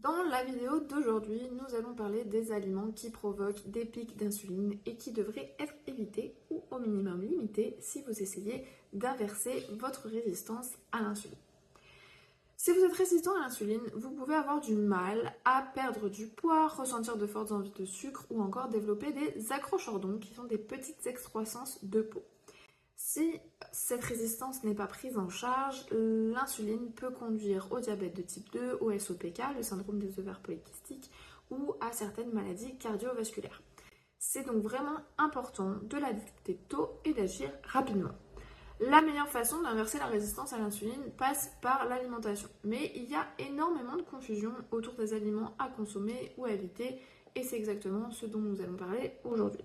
Dans la vidéo d'aujourd'hui, nous allons parler des aliments qui provoquent des pics d'insuline et qui devraient être évités ou au minimum limités si vous essayez d'inverser votre résistance à l'insuline. Si vous êtes résistant à l'insuline, vous pouvez avoir du mal à perdre du poids, ressentir de fortes envies de sucre ou encore développer des accrochordons qui sont des petites excroissances de peau. Si cette résistance n'est pas prise en charge, l'insuline peut conduire au diabète de type 2, au SOPK, le syndrome des ovaires polykystiques, ou à certaines maladies cardiovasculaires. C'est donc vraiment important de la détecter tôt et d'agir rapidement. La meilleure façon d'inverser la résistance à l'insuline passe par l'alimentation. Mais il y a énormément de confusion autour des aliments à consommer ou à éviter, et c'est exactement ce dont nous allons parler aujourd'hui.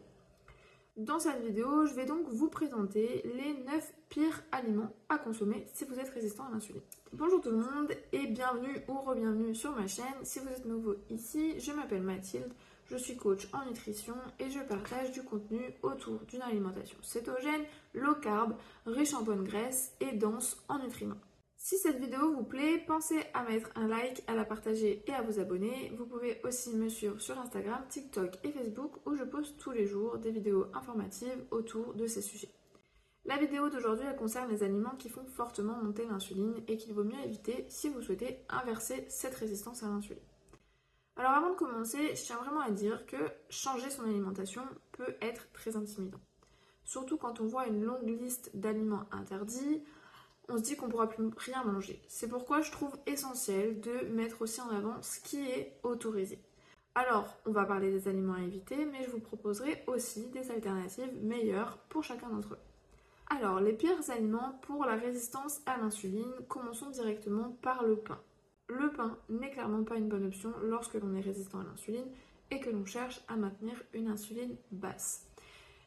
Dans cette vidéo, je vais donc vous présenter les 9 pires aliments à consommer si vous êtes résistant à l'insuline. Bonjour tout le monde et bienvenue ou re-bienvenue sur ma chaîne. Si vous êtes nouveau ici, je m'appelle Mathilde, je suis coach en nutrition et je partage du contenu autour d'une alimentation cétogène, low carb, riche en bonnes graisses et dense en nutriments. Si cette vidéo vous plaît, pensez à mettre un like, à la partager et à vous abonner. Vous pouvez aussi me suivre sur Instagram, TikTok et Facebook où je poste tous les jours des vidéos informatives autour de ces sujets. La vidéo d'aujourd'hui elle concerne les aliments qui font fortement monter l'insuline et qu'il vaut mieux éviter si vous souhaitez inverser cette résistance à l'insuline. Alors avant de commencer, je tiens vraiment à dire que changer son alimentation peut être très intimidant. Surtout quand on voit une longue liste d'aliments interdits, on se dit qu'on ne pourra plus rien manger. C'est pourquoi je trouve essentiel de mettre aussi en avant ce qui est autorisé. Alors, on va parler des aliments à éviter, mais je vous proposerai aussi des alternatives meilleures pour chacun d'entre eux. Alors, les pires aliments pour la résistance à l'insuline, commençons directement par le pain. Le pain n'est clairement pas une bonne option lorsque l'on est résistant à l'insuline et que l'on cherche à maintenir une insuline basse.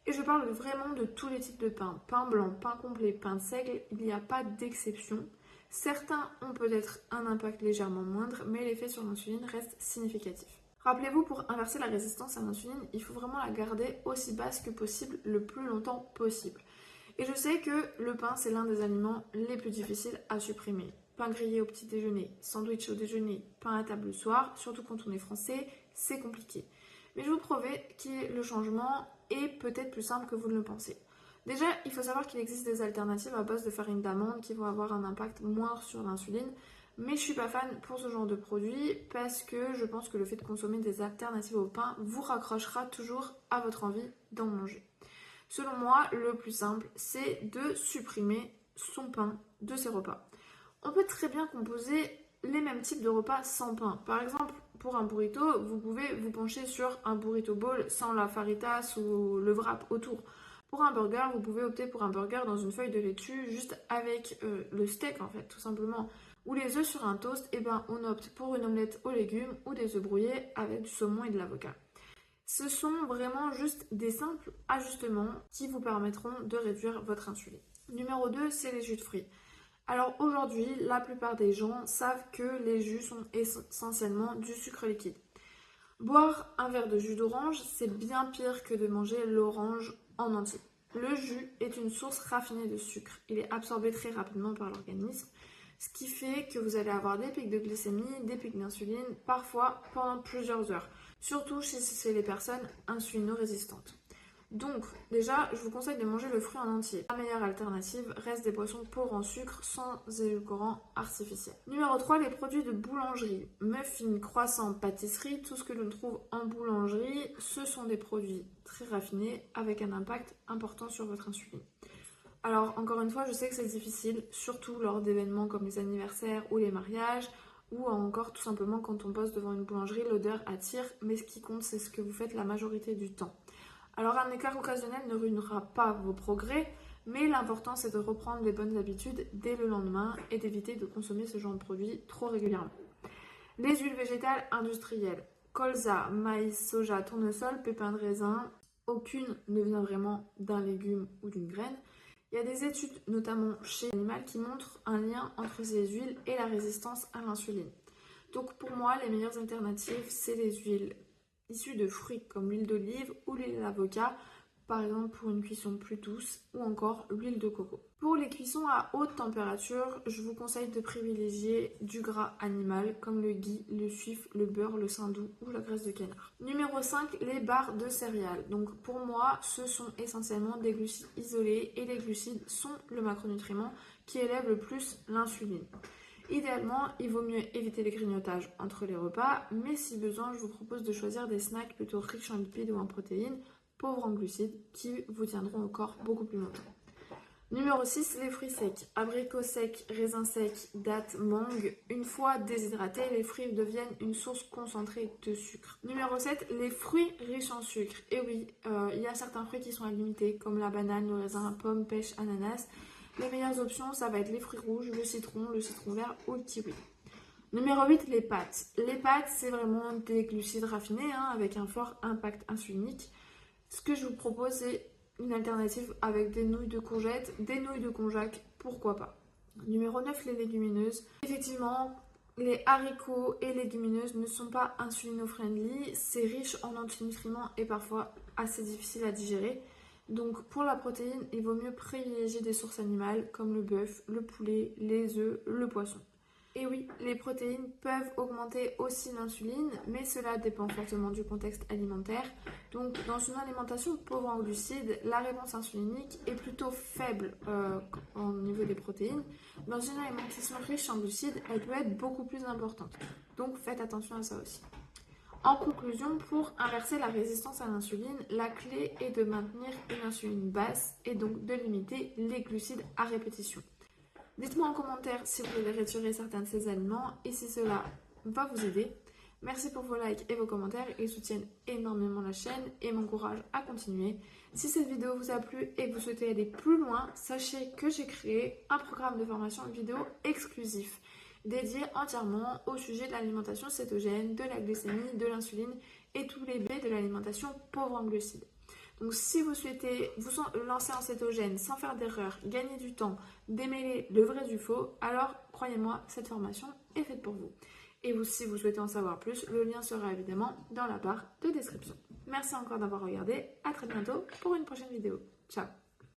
Et je parle vraiment de tous les types de pain. Pain blanc, pain complet, pain de seigle, il n'y a pas d'exception. Certains ont peut-être un impact légèrement moindre, mais l'effet sur l'insuline reste significatif. Rappelez-vous, pour inverser la résistance à l'insuline, il faut vraiment la garder aussi basse que possible, le plus longtemps possible. Et je sais que le pain, c'est l'un des aliments les plus difficiles à supprimer. Pain grillé au petit déjeuner, sandwich au déjeuner, pain à table le soir, surtout quand on est français, c'est compliqué. Mais je vous promets que le changement est peut-être plus simple que vous ne le pensez. Déjà, il faut savoir qu'il existe des alternatives à base de farine d'amande qui vont avoir un impact moindre sur l'insuline, mais je ne suis pas fan pour ce genre de produit parce que je pense que le fait de consommer des alternatives au pain vous raccrochera toujours à votre envie d'en manger. Selon moi, le plus simple, c'est de supprimer son pain de ses repas. On peut très bien composer les mêmes types de repas sans pain. Par exemple, pour un burrito, vous pouvez vous pencher sur un burrito bowl sans la faritas ou le wrap autour. Pour un burger, vous pouvez opter pour un burger dans une feuille de laitue, juste avec le steak en fait, tout simplement. Ou les œufs sur un toast, et ben on opte pour une omelette aux légumes ou des œufs brouillés avec du saumon et de l'avocat. Ce sont vraiment juste des simples ajustements qui vous permettront de réduire votre insuline. Numéro 2, c'est les jus de fruits. Alors aujourd'hui, la plupart des gens savent que les jus sont essentiellement du sucre liquide. Boire un verre de jus d'orange, c'est bien pire que de manger l'orange en entier. Le jus est une source raffinée de sucre. Il est absorbé très rapidement par l'organisme, ce qui fait que vous allez avoir des pics de glycémie, des pics d'insuline, parfois pendant plusieurs heures, surtout chez les personnes insulino-résistantes. Donc, déjà, je vous conseille de manger le fruit en entier. La meilleure alternative reste des boissons pauvres en sucre sans édulcorants artificiels. Numéro 3, les produits de boulangerie. Muffins, croissants, pâtisseries, tout ce que l'on trouve en boulangerie, ce sont des produits très raffinés avec un impact important sur votre insuline. Alors, encore une fois, je sais que c'est difficile, surtout lors d'événements comme les anniversaires ou les mariages, ou encore tout simplement quand on poste devant une boulangerie, l'odeur attire, mais ce qui compte, c'est ce que vous faites la majorité du temps. Alors un écart occasionnel ne ruinera pas vos progrès, mais l'important c'est de reprendre les bonnes habitudes dès le lendemain et d'éviter de consommer ce genre de produits trop régulièrement. Les huiles végétales industrielles, colza, maïs, soja, tournesol, pépins de raisin, aucune ne vient vraiment d'un légume ou d'une graine. Il y a des études, notamment chez l'animal, qui montrent un lien entre ces huiles et la résistance à l'insuline. Donc pour moi, les meilleures alternatives, c'est les huiles issus de fruits comme l'huile d'olive ou l'huile d'avocat, par exemple pour une cuisson plus douce ou encore l'huile de coco. Pour les cuissons à haute température, je vous conseille de privilégier du gras animal comme le ghee, le suif, le beurre, le saindoux ou la graisse de canard. Numéro 5, les barres de céréales. Donc pour moi, ce sont essentiellement des glucides isolés et les glucides sont le macronutriment qui élève le plus l'insuline. Idéalement, il vaut mieux éviter les grignotages entre les repas, mais si besoin, je vous propose de choisir des snacks plutôt riches en lipides ou en protéines, pauvres en glucides, qui vous tiendront au corps beaucoup plus longtemps. Numéro 6, les fruits secs. Abricots secs, raisins secs, dattes, mangues. Une fois déshydratés, les fruits deviennent une source concentrée de sucre. Numéro 7, les fruits riches en sucre. Et oui, il y a certains fruits qui sont à limiter, comme la banane, le raisin, pomme, pêche, ananas. Les meilleures options, ça va être les fruits rouges, le citron vert ou le kiwi. Numéro 8, les pâtes. Les pâtes, c'est vraiment des glucides raffinés avec un fort impact insulinique. Ce que je vous propose, c'est une alternative avec des nouilles de courgettes, des nouilles de konjac, pourquoi pas. Numéro 9, les légumineuses. Effectivement, les haricots et légumineuses ne sont pas insulino-friendly. C'est riche en antinutriments et parfois assez difficile à digérer. Donc pour la protéine, il vaut mieux privilégier des sources animales comme le bœuf, le poulet, les œufs, le poisson. Et oui, les protéines peuvent augmenter aussi l'insuline, mais cela dépend fortement du contexte alimentaire. Donc dans une alimentation pauvre en glucides, la réponse insulinique est plutôt faible au niveau des protéines. Dans une alimentation riche en glucides, elle peut être beaucoup plus importante. Donc faites attention à ça aussi. En conclusion, pour inverser la résistance à l'insuline, la clé est de maintenir une insuline basse et donc de limiter les glucides à répétition. Dites-moi en commentaire si vous voulez retirer certains de ces aliments et si cela va vous aider. Merci pour vos likes et vos commentaires, ils soutiennent énormément la chaîne et m'encouragent à continuer. Si cette vidéo vous a plu et que vous souhaitez aller plus loin, sachez que j'ai créé un programme de formation vidéo exclusif dédié entièrement au sujet de l'alimentation cétogène, de la glycémie, de l'insuline et tous les biais de l'alimentation pauvre en glucides. Donc si vous souhaitez vous lancer en cétogène sans faire d'erreur, gagner du temps, démêler le vrai du faux, alors croyez-moi, cette formation est faite pour vous. Et si vous souhaitez en savoir plus, le lien sera évidemment dans la barre de description. Merci encore d'avoir regardé, à très bientôt pour une prochaine vidéo. Ciao!